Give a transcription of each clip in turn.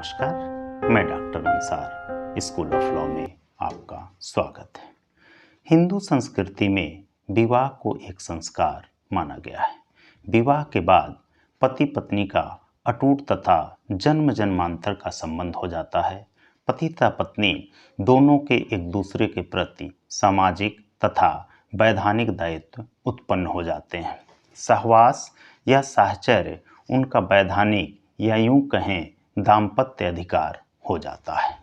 नमस्कार, मैं doctor Ansar school of law में आपका स्वागत है। हिंदू संस्कृति में विवाह को एक संस्कार माना गया है। विवाह के बाद पति पत्नी का अटूट तथा जन्म जन्मांतर का संबंध हो जाता है। पति तथा पत्नी दोनों के एक दूसरे के प्रति सामाजिक तथा वैधानिक दायित्व उत्पन्न हो जाते हैं। सहवास या साहचर्य उनका वैधानिक या यूं कहें दाम्पत्य अधिकार हो जाता है।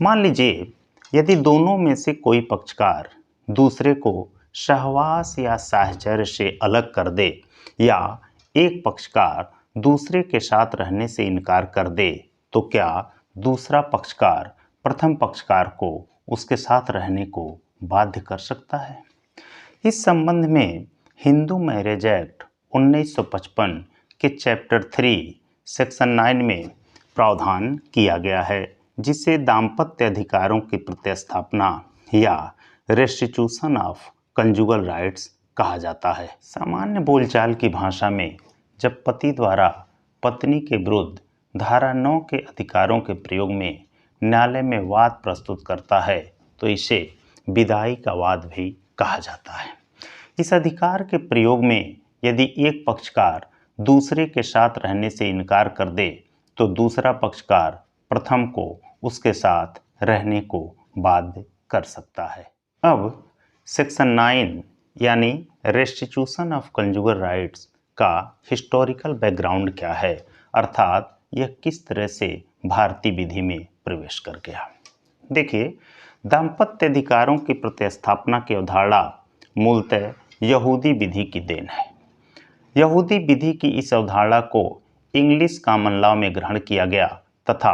मान लीजिए यदि दोनों में से कोई पक्षकार दूसरे को सहवास या साहचर्य से अलग कर दे या एक पक्षकार दूसरे के साथ रहने से इनकार कर दे तो क्या दूसरा पक्षकार प्रथम पक्षकार को उसके साथ रहने को बाध्य कर सकता है? इस संबंध में हिंदू मैरिज एक्ट 1955 के चैप्टर 3 सेक्शन 9 में प्रावधान किया गया है, जिसे दाम्पत्य अधिकारों की प्रतिस्थापना या रेस्टिट्यूशन ऑफ कंजुगल राइट्स कहा जाता है। सामान्य बोलचाल की भाषा में जब पति द्वारा पत्नी के विरुद्ध धारा 9 के अधिकारों के प्रयोग में न्यायालय में वाद प्रस्तुत करता है तो इसे विदाई का वाद भी कहा जाता है। इस अधिकार के प्रयोग में यदि एक पक्षकार दूसरे के साथ रहने से इनकार कर दे तो दूसरा पक्षकार प्रथम को उसके साथ रहने को बाध्य कर सकता है। अब सेक्शन 9 यानी रेस्टिट्यूशन ऑफ कंजुगल राइट्स का हिस्टोरिकल बैकग्राउंड क्या है, अर्थात यह किस तरह से भारतीय विधि में प्रवेश कर गया। देखिए, दाम्पत्य अधिकारों की प्रतिस्थापना की अवधारणा मूलतः यहूदी विधि की देन है। यहूदी विधि की इस अवधारणा को इंग्लिश कॉमन लॉ में ग्रहण किया गया तथा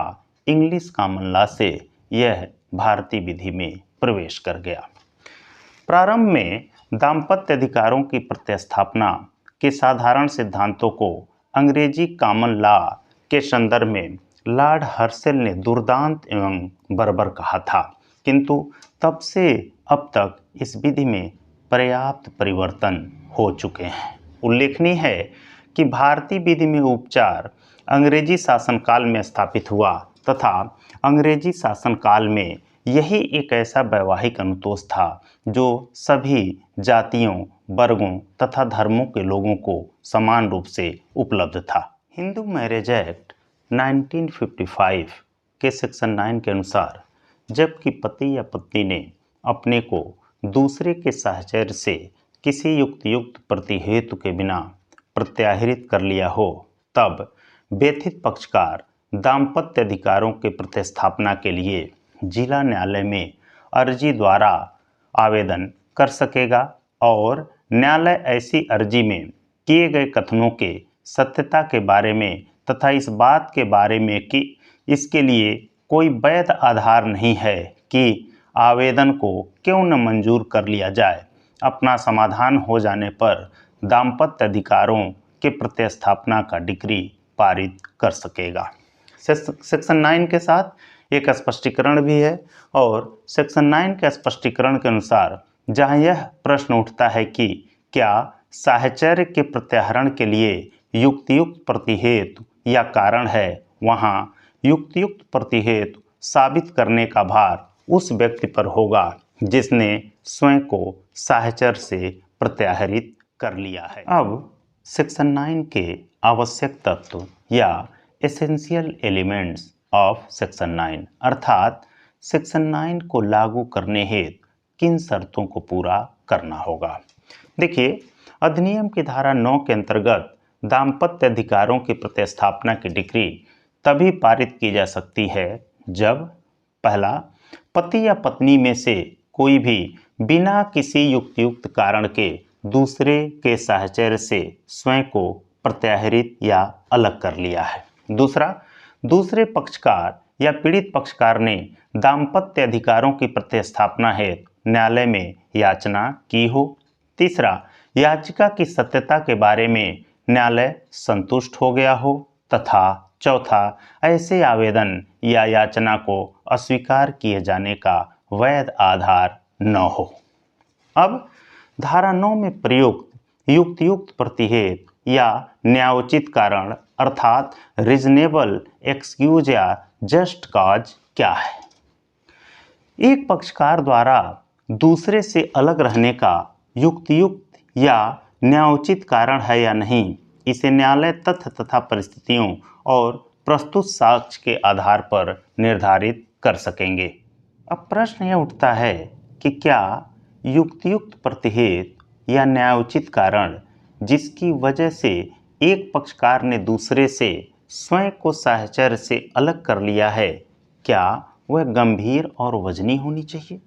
इंग्लिश कॉमन लॉ से यह भारतीय विधि में प्रवेश कर गया। प्रारंभ में दाम्पत्य अधिकारों की प्रतिस्थापना के साधारण सिद्धांतों को अंग्रेजी कॉमन लॉ के संदर्भ में लॉर्ड हर्शल ने दुर्दांत एवं बर्बर कहा था, किंतु तब से अब तक इस विधि में पर्याप्त परिवर्तन हो चुके हैं। उल्लेखनीय है कि भारतीय विधि में उपचार अंग्रेजी शासनकाल में स्थापित हुआ तथा अंग्रेजी शासनकाल में यही एक ऐसा वैवाहिक अनुतोष था जो सभी जातियों, वर्गों तथा धर्मों के लोगों को समान रूप से उपलब्ध था। हिंदू मैरिज एक्ट 1955 के सेक्शन 9 के अनुसार जबकि पति या पत्नी ने अपने को दूसरे के साहचर्य से किसी युक्त प्रतिहेतु के बिना प्रत्याहृत कर लिया हो, तब व्यथित पक्षकार दाम्पत्य अधिकारों के प्रतिस्थापना के लिए जिला न्यायालय में अर्जी द्वारा आवेदन कर सकेगा और न्यायालय ऐसी अर्जी में किए गए कथनों के सत्यता के बारे में तथा इस बात के बारे में कि इसके लिए कोई वैध आधार नहीं है कि आवेदन को क्यों न मंजूर कर लिया जाए, अपना समाधान हो जाने पर दाम्पत्य अधिकारों के प्रतिस्थापना का डिक्री पारित कर सकेगा। सेक्शन 9 के साथ एक स्पष्टीकरण भी है और सेक्शन 9 के स्पष्टीकरण के अनुसार जहां यह प्रश्न उठता है कि क्या साहचर्य के प्रत्याहरण के लिए युक्त प्रतिहेतु या कारण है, वहां युक्त प्रतिहेतु साबित करने का भार उस व्यक्ति पर होगा जिसने स्वयं को साहचर्य से प्रत्याहृत कर लिया है। अब सेक्शन 9 के आवश्यक तत्व या एसेंशियल एलिमेंट्स ऑफ सेक्शन 9 अर्थात सेक्शन 9 को लागू करने हेतु किन शर्तों को पूरा करना होगा। देखिए, अधिनियम की धारा 9 के अंतर्गत दाम्पत्य अधिकारों की प्रतिस्थापना की डिक्री तभी पारित की जा सकती है जब पहला, पति या पत्नी में से कोई भी बिना किसी युक्त कारण के दूसरे के साहचर्य से स्वयं को प्रत्याहृत या अलग कर लिया है। दूसरा, दूसरे पक्षकार या पीड़ित पक्षकार ने दाम्पत्य अधिकारों की प्रतिस्थापना हेतु न्यायालय में याचना की हो। तीसरा, याचिका की सत्यता के बारे में न्यायालय संतुष्ट हो गया हो तथा चौथा, ऐसे आवेदन या याचना को अस्वीकार किए जाने का वैध आधार न हो। अब धारा 9 में प्रयुक्त युक्त प्रतिहेतु या न्यायोचित कारण अर्थात रीजनेबल एक्सक्यूज या जस्ट कॉज क्या है? एक पक्षकार द्वारा दूसरे से अलग रहने का युक्तियुक्त या न्यायोचित कारण है या नहीं, इसे न्यायालय तथ्य तथा परिस्थितियों और प्रस्तुत साक्ष्य के आधार पर निर्धारित कर सकेंगे। अब प्रश्न यह उठता है कि क्या युक्तियुक्त प्रतिहेत या न्यायोचित कारण जिसकी वजह से एक पक्षकार ने दूसरे से स्वयं को साहचर्य से अलग कर लिया है, क्या वह गंभीर और वजनी होनी चाहिए?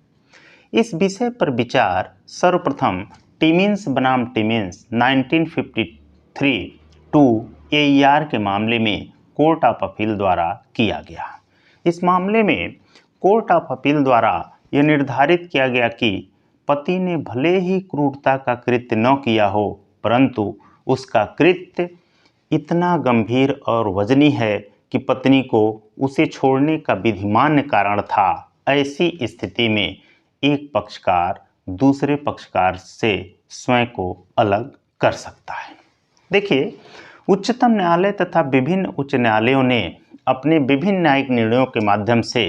इस विषय पर विचार सर्वप्रथम टिमिन्स बनाम टिमिन्स 1953 टू AER के मामले में कोर्ट ऑफ अपील द्वारा किया गया। इस मामले में कोर्ट ऑफ अपील द्वारा यह निर्धारित किया गया कि पति ने भले ही क्रूरता का कृत्य न किया हो, परंतु उसका कृत्य इतना गंभीर और वजनी है कि पत्नी को उसे छोड़ने का विधिमान्य कारण था। ऐसी स्थिति में एक पक्षकार दूसरे पक्षकार से स्वयं को अलग कर सकता है। देखिए, उच्चतम न्यायालय तथा विभिन्न उच्च न्यायालयों ने अपने विभिन्न न्यायिक निर्णयों के माध्यम से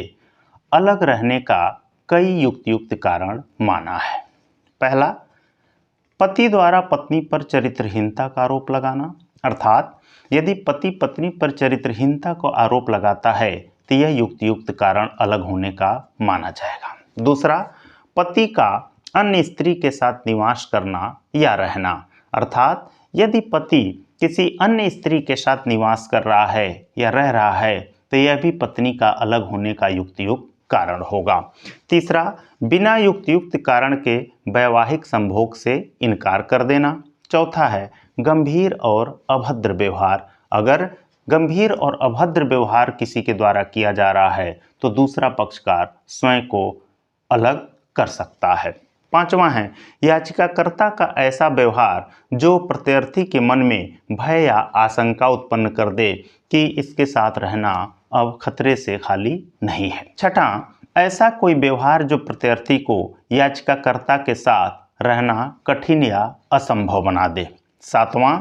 अलग रहने का कई युक्तियुक्त कारण माना है। पहला, पति द्वारा पत्नी पर चरित्रहीनता का आरोप लगाना, अर्थात यदि पति पत्नी पर चरित्रहीनता को आरोप लगाता है तो यह युक्तियुक्त कारण अलग होने का माना जाएगा। दूसरा, पति का अन्य स्त्री के साथ निवास करना या रहना, अर्थात यदि पति किसी अन्य स्त्री के साथ निवास कर रहा है या रह रहा है तो यह भी पत्नी का अलग होने का युक्तियुक्त कारण होगा। तीसरा, बिना युक्तियुक्त कारण के वैवाहिक संभोग से इनकार कर देना। चौथा है गंभीर और अभद्र व्यवहार। अगर गंभीर और अभद्र व्यवहार किसी के द्वारा किया जा रहा है तो दूसरा पक्षकार स्वयं को अलग कर सकता है। पांचवा है याचिकाकर्ता का ऐसा व्यवहार जो प्रत्यर्थी के मन में भय या आशंका उत्पन्न कर दे कि इसके साथ रहना अब खतरे से खाली नहीं है। छठा, ऐसा कोई व्यवहार जो प्रत्यर्थी को याचिकाकर्ता के साथ रहना कठिन या असंभव बना दे। सातवां,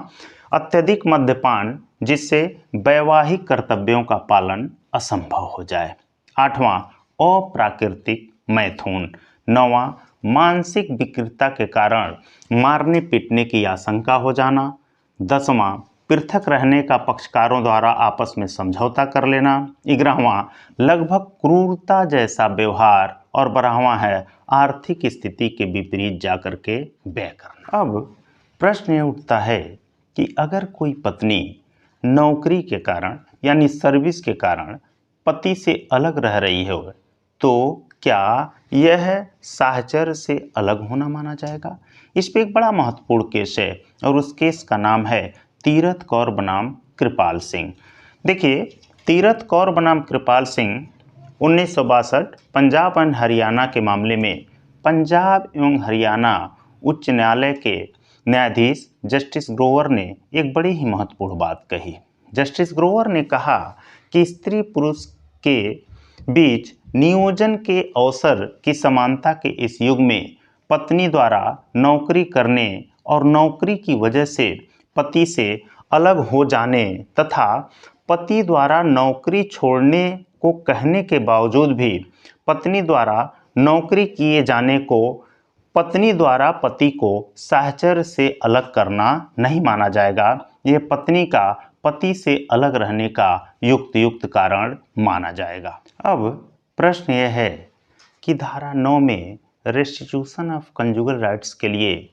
अत्यधिक मद्यपान जिससे वैवाहिक कर्तव्यों का पालन असंभव हो जाए। आठवां, अप्राकृतिक मैथुन। नौवां, मानसिक विकृतता के कारण मारने पीटने की आशंका हो जाना। दसवां, पृथक रहने का पक्षकारों द्वारा आपस में समझौता कर लेना। 11वां, लगभग क्रूरता जैसा व्यवहार। और 12वां है आर्थिक स्थिति के विपरीत जाकर के व्यय करना। अब प्रश्न ये उठता है कि अगर कोई पत्नी नौकरी के कारण यानी सर्विस के कारण पति से अलग रह रही हो तो क्या यह साहचर्य से अलग होना माना जाएगा? इस पे एक बड़ा महत्वपूर्ण केस है और उस केस का नाम है तीरथ कौर बनाम कृपाल सिंह। देखिए, तीरथ कौर बनाम कृपाल सिंह 1962 पंजाब एंड हरियाणा के मामले में पंजाब एवं हरियाणा उच्च न्यायालय के न्यायाधीश जस्टिस ग्रोवर ने एक बड़ी ही महत्वपूर्ण बात कही। जस्टिस ग्रोवर ने कहा कि स्त्री पुरुष के बीच नियोजन के अवसर की समानता के इस युग में पत्नी द्वारा नौकरी करने और नौकरी की वजह से पति से अलग हो जाने तथा पति द्वारा नौकरी छोड़ने को कहने के बावजूद भी पत्नी द्वारा नौकरी किए जाने को पत्नी द्वारा पति को साहचर्य से अलग करना नहीं माना जाएगा। यह पत्नी का पति से अलग रहने का युक्तियुक्त कारण माना जाएगा। अब प्रश्न यह है कि धारा 9 में रेस्टिट्यूशन ऑफ कंजुगल राइट्स के लिए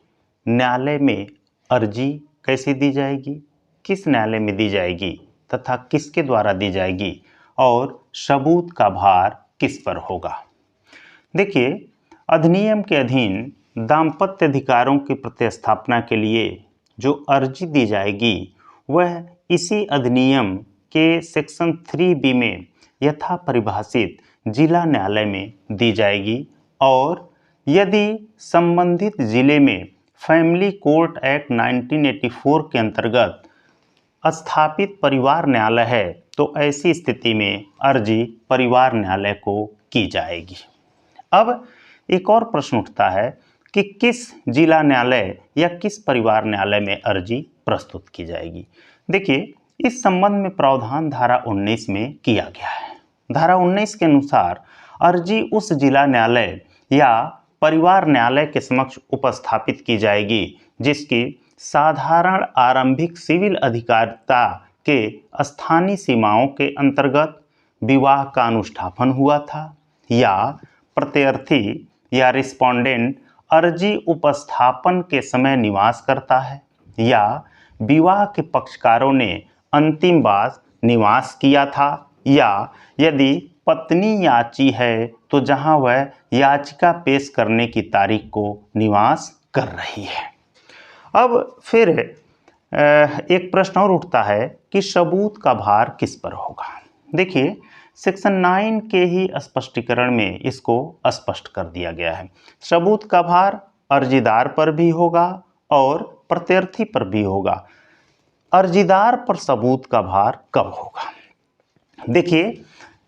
न्यायालय में अर्जी कैसे दी जाएगी, किस न्यायालय में दी जाएगी तथा किसके द्वारा दी जाएगी और सबूत का भार किस पर होगा? देखिए, अधिनियम के अधीन दाम्पत्य अधिकारों की प्रतिस्थापना के लिए जो अर्जी दी जाएगी वह इसी अधिनियम के सेक्शन 3B में यथा परिभाषित जिला न्यायालय में दी जाएगी और यदि संबंधित जिले में फैमिली कोर्ट एक्ट 1984 के अंतर्गत स्थापित परिवार न्यायालय है तो ऐसी स्थिति में अर्जी परिवार न्यायालय को की जाएगी। अब एक और प्रश्न उठता है कि किस जिला न्यायालय या किस परिवार न्यायालय में अर्जी प्रस्तुत की जाएगी। देखिए, इस संबंध में प्रावधान धारा 19 में किया गया है। धारा 19 के अनुसार अर्जी उस जिला न्यायालय या परिवार न्यायालय के समक्ष उपस्थापित की जाएगी जिसकी साधारण आरंभिक सिविल अधिकारिता के स्थानीय सीमाओं के अंतर्गत विवाह का अनुष्ठापन हुआ था, या प्रत्यार्थी या रिस्पोंडेंट अर्जी उपस्थापन के समय निवास करता है, या विवाह के पक्षकारों ने अंतिम बार निवास किया था, या यदि पत्नी याची है तो जहां वह याचिका पेश करने की तारीख को निवास कर रही है। अब फिर एक प्रश्न और उठता है कि सबूत का भार किस पर होगा। देखिए, सेक्शन 9 के ही स्पष्टीकरण में इसको स्पष्ट कर दिया गया है। सबूत का भार अर्जीदार पर भी होगा और प्रत्यार्थी पर भी होगा। अर्जीदार पर सबूत का भार कब होगा? देखिए,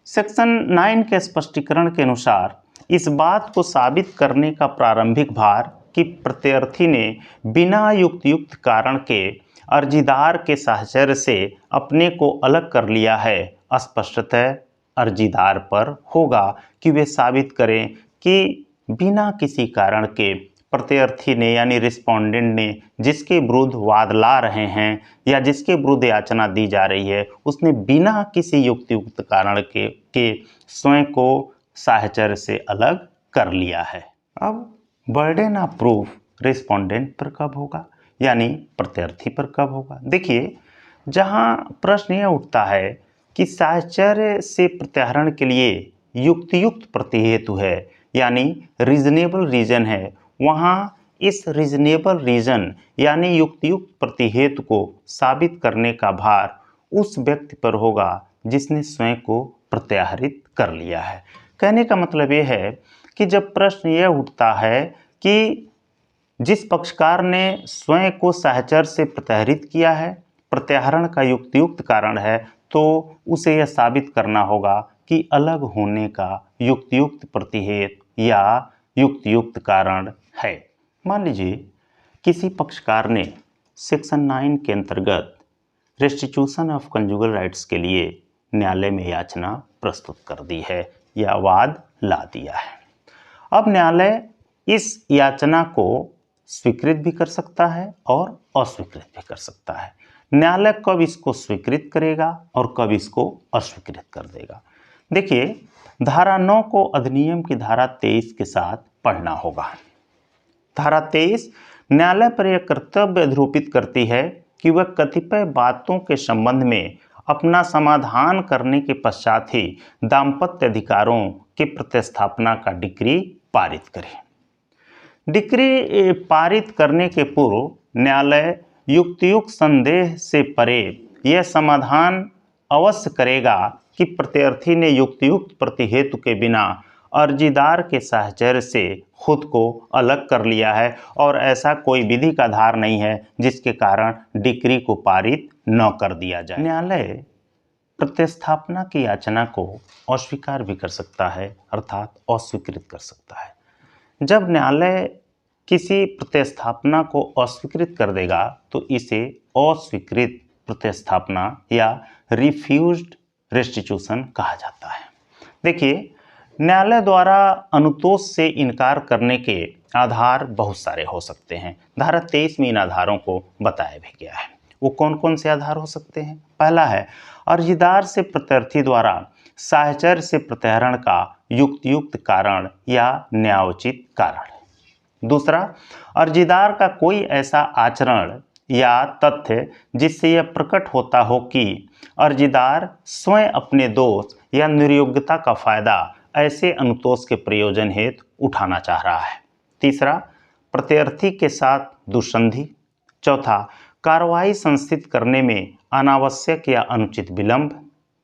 सेक्शन 9 के स्पष्टीकरण के अनुसार इस बात को साबित करने का प्रारंभिक भार कि प्रत्यार्थी ने बिना युक्त कारण के अर्जीदार के साहचर्य से अपने को अलग कर लिया है, स्पष्टतः अर्जीदार पर होगा कि वे साबित करें कि बिना किसी कारण के प्रत्यार्थी ने यानी रिस्पोंडेंट ने जिसके विरुद्ध वाद ला रहे हैं या जिसके विरुद्ध याचना दी जा रही है उसने बिना किसी युक्त कारण के स्वयं को साहचर्य से अलग कर लिया है। अब बर्डन ऑफ प्रूफ रिस्पोंडेंट पर कब होगा यानी प्रत्यार्थी पर कब होगा? देखिए, जहां प्रश्न यह उठता है कि साहचर्य से प्रत्याहरण के लिए युक्त प्रतिहेतु है यानी रीजनेबल रीजन है, वहां इस रीजनेबल रीजन यानी युक्त प्रतिहेतु को साबित करने का भार उस व्यक्ति पर होगा जिसने स्वयं को प्रत्याहरित कर लिया है। कहने का मतलब यह है कि जब प्रश्न यह उठता है कि जिस पक्षकार ने स्वयं को साहचर्य से प्रत्याहरित किया है, प्रत्याहरण का युक्त कारण है, तो उसे यह साबित करना होगा कि अलग होने का युक्त प्रतिहेतु या युक्त कारण है। मान लीजिए किसी पक्षकार ने सेक्शन 9 के अंतर्गत रेस्टिट्यूशन ऑफ कंजुगल राइट्स के लिए न्यायालय में याचना प्रस्तुत कर दी है या वाद ला दिया है। अब न्यायालय इस याचना को स्वीकृत भी कर सकता है और अस्वीकृत भी कर सकता है। न्यायालय कब इसको स्वीकृत करेगा और कब इसको अस्वीकृत कर देगा? देखिए, धारा 9 को अधिनियम की धारा 23 के साथ पढ़ना होगा। धारा 23 न्यायालय पर यह कर्तव्य अधिरोपित करती है कि वह कतिपय बातों के संबंध में अपना समाधान करने के पश्चात ही दाम्पत्य अधिकारों के प्रतिस्थापना का डिक्री पारित करे। डिक्री पारित करने के पूर्व न्यायालय युक्त संदेह से परे यह समाधान अवश्य करेगा कि प्रत्यार्थी ने युक्त प्रतिहेतु के बिना अर्जीदार के साहचर्य से खुद को अलग कर लिया है और ऐसा कोई विधि का आधार नहीं है जिसके कारण डिक्री को पारित न कर दिया जाए। न्यायालय प्रतिस्थापना की याचना को अस्वीकार भी कर सकता है, अर्थात अस्वीकृत कर सकता है। जब न्यायालय किसी प्रतिस्थापना को अस्वीकृत कर देगा तो इसे अस्वीकृत प्रतिस्थापना या रिफ्यूज्ड रेस्टिट्यूशन कहा जाता है। देखिए, न्यायालय द्वारा अनुतोष से इनकार करने के आधार बहुत सारे हो सकते हैं। धारा 23 में इन आधारों को बताया भी गया है। वो कौन कौन से आधार हो सकते हैं? पहला है अर्जीदार से प्रत्यार्थी द्वारा साहचर्य से प्रत्याहरण का युक्त कारण या न्यायोचित कारण। दूसरा, अर्जीदार का कोई ऐसा आचरण या तथ्य जिससे यह प्रकट होता हो कि अर्जीदार स्वयं अपने दोष या निर्योग्यता का फायदा ऐसे अनुतोष के प्रयोजन हेतु उठाना चाह रहा है। तीसरा, प्रत्यार्थी के साथ दुस्संधि। चौथा, कार्रवाई संस्थित करने में अनावश्यक या अनुचित विलंब।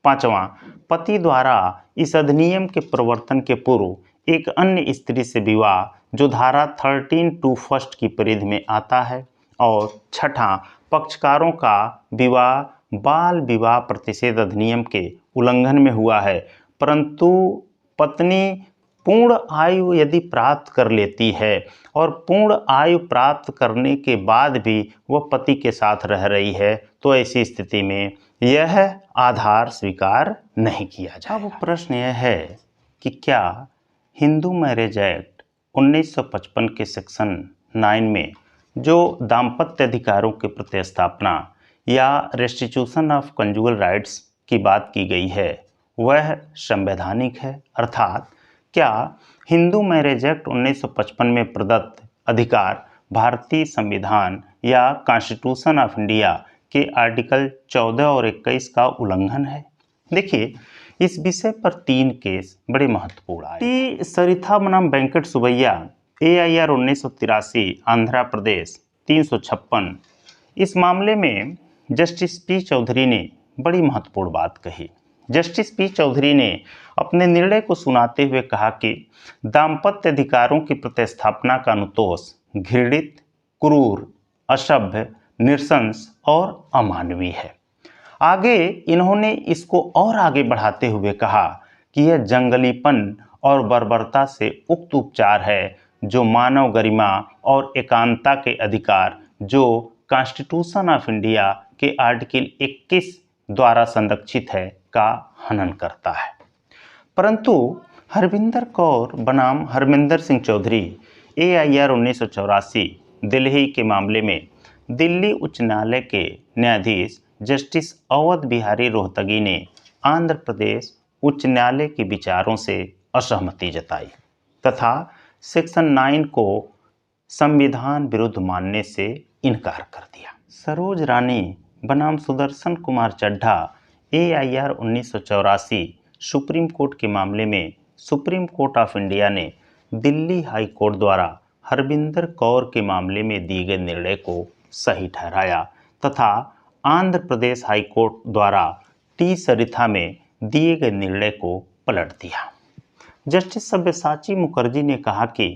पांचवा, पति द्वारा इस अधिनियम के प्रवर्तन के पूर्व एक अन्य स्त्री से विवाह जो धारा 13(2) फर्स्ट की परिधि में आता है। और छठा, पक्षकारों का विवाह बाल विवाह प्रतिषेध अधिनियम के उल्लंघन में हुआ है परंतु पत्नी पूर्ण आयु यदि प्राप्त कर लेती है और पूर्ण आयु प्राप्त करने के बाद भी वह पति के साथ रह रही है तो ऐसी स्थिति में यह आधार स्वीकार नहीं किया जाएगा। अब प्रश्न यह है कि क्या हिंदू मैरिज एक्ट 1955 के सेक्शन 9 में जो दाम्पत्य अधिकारों के प्रतिस्थापना या रेस्टिट्यूशन ऑफ कंजुगल राइट्स की बात की गई है वह संवैधानिक है, अर्थात क्या हिंदू मैरिज एक्ट 1955 में प्रदत्त अधिकार भारतीय संविधान या कॉन्स्टिट्यूशन ऑफ इंडिया के आर्टिकल 14 और 21 का उल्लंघन है। देखिए, इस विषय पर 3 केस बड़े महत्वपूर्ण आए। टी सरिथा बनाम वेंकट सुबैया AIR 1983 आंध्र प्रदेश 356। इस मामले में जस्टिस पी चौधरी ने बड़ी महत्वपूर्ण बात कही। जस्टिस पी चौधरी ने अपने निर्णय को सुनाते हुए कहा कि दाम्पत्य अधिकारों की प्रतिस्थापना का अनुतोष घृणित, क्रूर, असभ्य, नृशंस और अमानवीय है। आगे इन्होंने इसको और आगे बढ़ाते हुए कहा कि यह जंगलीपन और बर्बरता से उक्त उपचार है जो मानव गरिमा और एकांतता के अधिकार जो कॉन्स्टिट्यूशन ऑफ इंडिया के आर्टिकल 21 द्वारा संरक्षित है का हनन करता है। परंतु हरविंदर कौर बनाम हरमिंदर सिंह चौधरी AIR 1984 दिल्ली के मामले में दिल्ली उच्च न्यायालय के न्यायाधीश जस्टिस अवध बिहारी रोहतगी ने आंध्र प्रदेश उच्च न्यायालय के विचारों से असहमति जताई तथा सेक्शन 9 को संविधान विरुद्ध मानने से इनकार कर दिया। सरोज रानी बनाम Sudarshan Kumar Chadha AIR 1984 supreme court के मामले में सुप्रीम कोर्ट ऑफ इंडिया ने दिल्ली हाई कोर्ट द्वारा हरविंदर कौर के मामले में दिए गए निर्णय को सही ठहराया तथा आंध्र प्रदेश हाई कोर्ट द्वारा टी सरिथा में दिए गए निर्णय को पलट दिया। जस्टिस सब्यसाची मुखर्जी ने कहा कि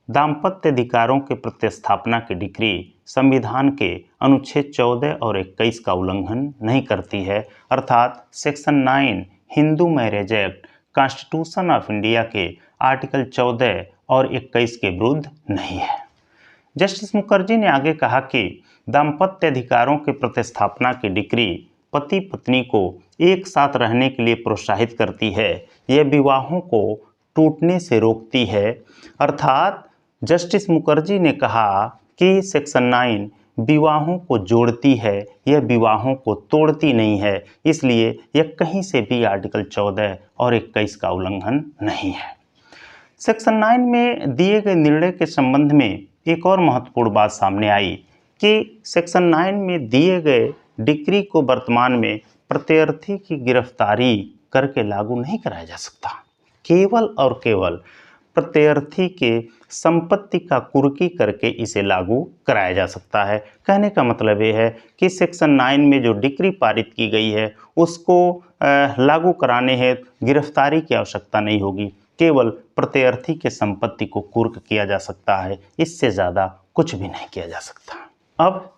दाम्पत्य अधिकारों के प्रतिस्थापना की डिक्री संविधान के अनुच्छेद 14 और 21 का उल्लंघन नहीं करती है, अर्थात section 9 Hindu marriage act constitution of India के आर्टिकल 14 और 21 के विरुद्ध नहीं है। जस्टिस मुखर्जी ने आगे कहा कि दाम्पत्य अधिकारों के प्रतिस्थापना की डिक्री पति पत्नी को एक साथ रहने के लिए प्रोत्साहित करती है, यह विवाहों को टूटने से रोकती है, अर्थात जस्टिस मुखर्जी ने कहा कि सेक्शन 9 विवाहों को जोड़ती है, यह विवाहों को तोड़ती नहीं है, इसलिए यह कहीं से भी आर्टिकल 14 और 21 का उल्लंघन नहीं है। सेक्शन 9 में दिए गए निर्णय के संबंध में एक और महत्वपूर्ण बात सामने आई कि सेक्शन 9 में दिए गए डिक्री को वर्तमान में प्रत्यर्थी की गिरफ्तारी करके लागू नहीं कराया जा सकता, केवल और केवल प्रत्यर्थी के संपत्ति का कुर्की करके इसे लागू कराया जा सकता है। कहने का मतलब ये है कि सेक्शन 9 में जो डिक्री पारित की गई है उसको लागू कराने हेतु गिरफ्तारी की आवश्यकता नहीं होगी, केवल प्रत्यर्थी के संपत्ति को कुर्क किया जा सकता है, इससे ज़्यादा कुछ भी नहीं किया जा सकता। अब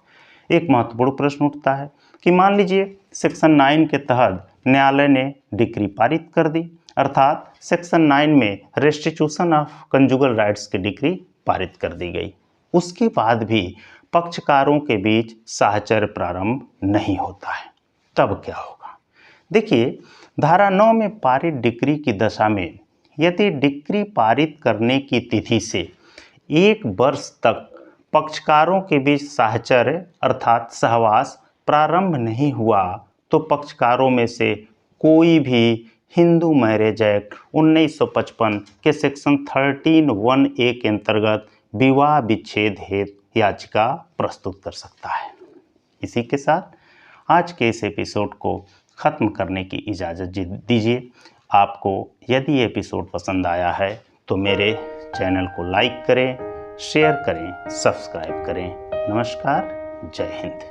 एक महत्वपूर्ण प्रश्न उठता है कि मान लीजिए सेक्शन 9 के तहत न्यायालय ने डिक्री पारित कर दी, अर्थात सेक्शन 9 में रेस्टिट्यूशन ऑफ कंजुगल राइट्स की डिक्री पारित कर दी गई, उसके बाद भी पक्षकारों के बीच साहचर्य प्रारंभ नहीं होता है, तब क्या होगा? देखिए, धारा 9 में पारित डिक्री की दशा में यदि डिक्री पारित करने की तिथि से 1 वर्ष तक पक्षकारों के बीच साहचर्य अर्थात सहवास प्रारंभ नहीं हुआ तो पक्षकारों में से कोई भी हिंदू मैरिज एक्ट 1955 के सेक्शन 13(1)(a) के अंतर्गत विवाह विच्छेद हेतु याचिका प्रस्तुत कर सकता है। इसी के साथ आज के इस एपिसोड को ख़त्म करने की इजाज़त दीजिए। आपको यदि ये एपिसोड पसंद आया है तो मेरे चैनल को लाइक करें, शेयर करें, सब्सक्राइब करें। नमस्कार, जय हिंद।